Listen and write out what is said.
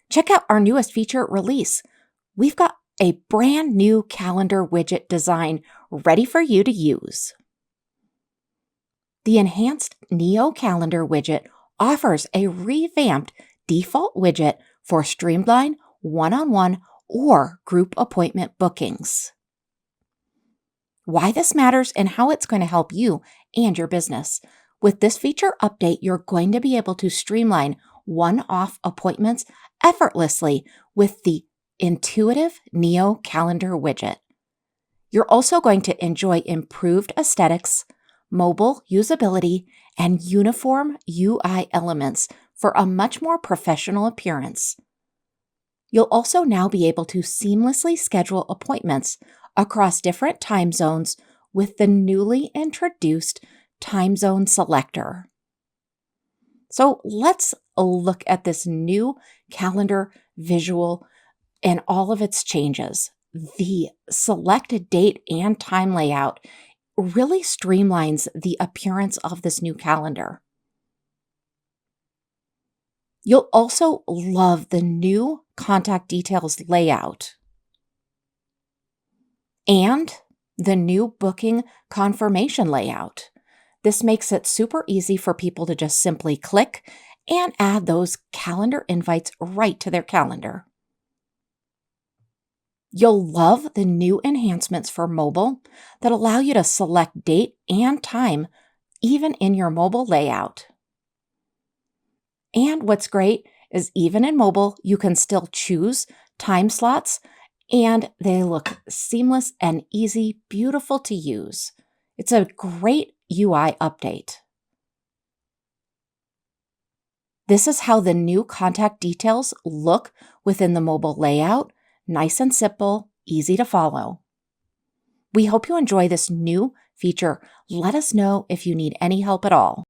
Check out our newest feature release. We've got a brand new calendar widget design ready for you to use. The enhanced Neo Calendar widget offers a revamped default widget for streamlined one-on-one or group appointment bookings. Why this matters and how it's going to help you and your business. With this feature update, you're going to be able to streamline one-off appointments effortlessly with the intuitive Neo Calendar widget. You're also going to enjoy improved aesthetics, mobile usability, and uniform UI elements for a much more professional appearance. You'll also now be able to seamlessly schedule appointments across different time zones with the newly introduced time zone selector. So let's look at this new calendar visual and all of its changes. The selected date and time layout really streamlines the appearance of this new calendar. You'll also love the new contact details layout and the new booking confirmation layout. This makes it super easy for people to just simply click and add those calendar invites right to their calendar. You'll love the new enhancements for mobile that allow you to select date and time even in your mobile layout. And what's great is even in mobile, you can still choose time slots and they look seamless and easy, beautiful to use. It's a great UI update. This is how the new contact details look within the mobile layout. Nice and simple, easy to follow. We hope you enjoy this new feature. Let us know if you need any help at all.